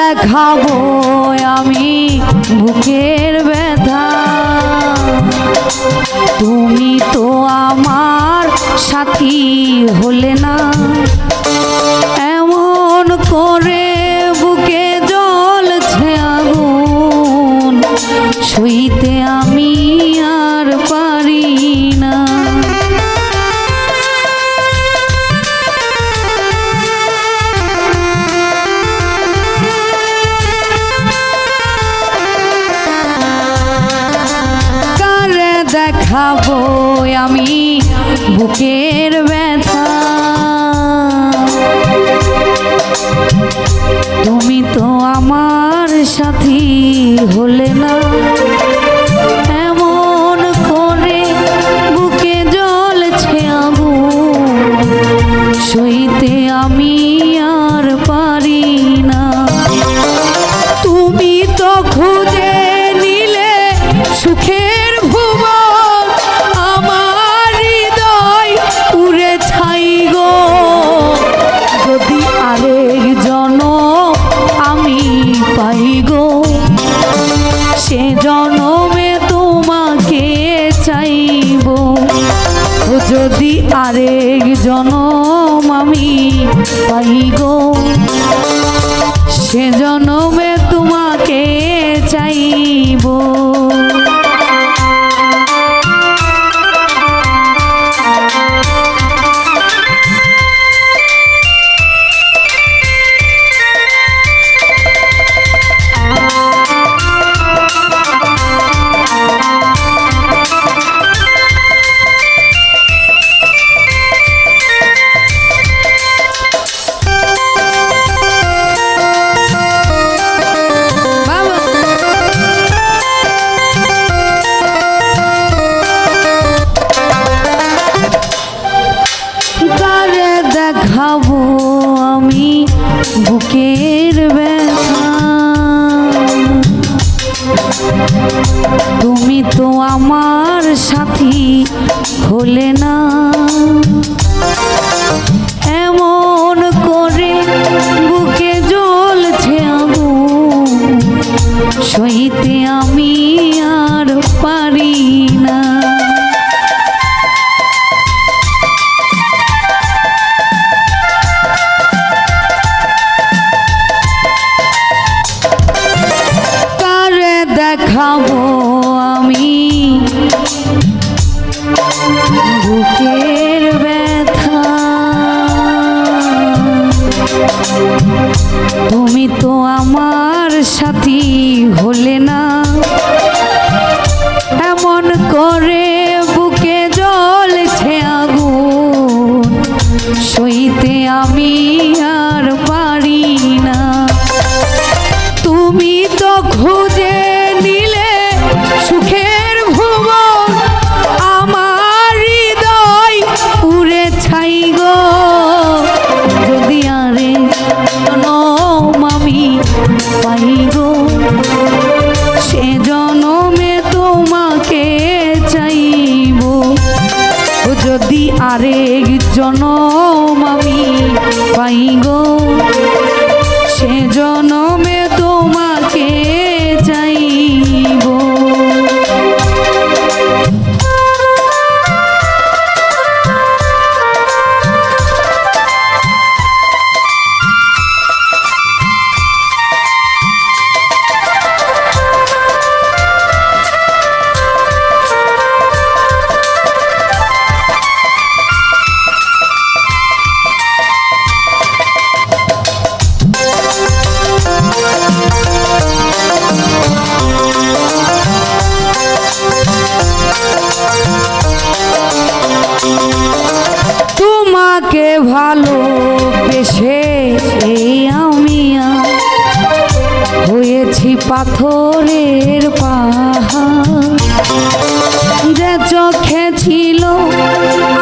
দেখাবো আমি বুকের ব্যথা, তুমি তো আমার সাথী হলে না। এমন করে বুকে জ্বলছে আগুন, সইতে আমি আর পারি না। কারে দেখাবো আমি বুকের ব্যথা, তুমি তো আমার সাথী হলে না। এমন করে বুকে জ্বলছে আগুন, সইতে আমি আর পারি না। তুমি তো খুঁজে নিলে সুখের ভুবন, আমার হৃদয় উড়ে ছাই গো। যদি আরেক জনম আমি পাই গো, সে জনমে তোমাকে চাইব। যদি আরেক জনম আমি পাই গো, সে জনমে তোমাকে চাইব। দেখাবো আমি বুকের ব্যথা, তুমি তো আমার সাথী হলে না। এমন করে বুকে জ্বলছে আগুন, সইতে আমি আর পারি না। দেখাবো আমি বুকের ব্যথা, তুমি তো আমার সাথী হলে না। এমন করে বুকে জ্বলছে আগুন, সইতে আমি আর পারি না। তুমি তো খুঁজে নিলে সুখের ভুবন, আমার হৃদয় উড়ে ছাই গো। যদি আরে জনম আমি পাই গো, সে জনমে তোমাকে চাইব। যদি আরেক জনম আমি পাই গো, সে জনমে তোমাকে চাইব। তোমাকে ভালোবেসে এই আমি হয়েছি পাথরের পাহাড়। যে চোখে ছিল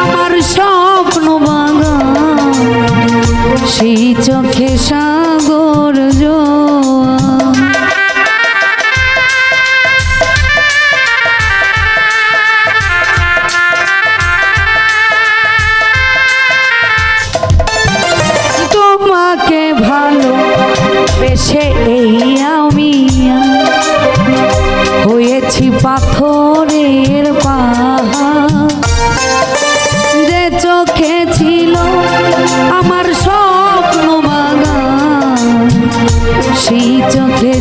আমার স্বপ্ন বাগান, সেই চোখে সাগর জোয়ার। তোমাকে ভালোবেসে এই সেই চোখে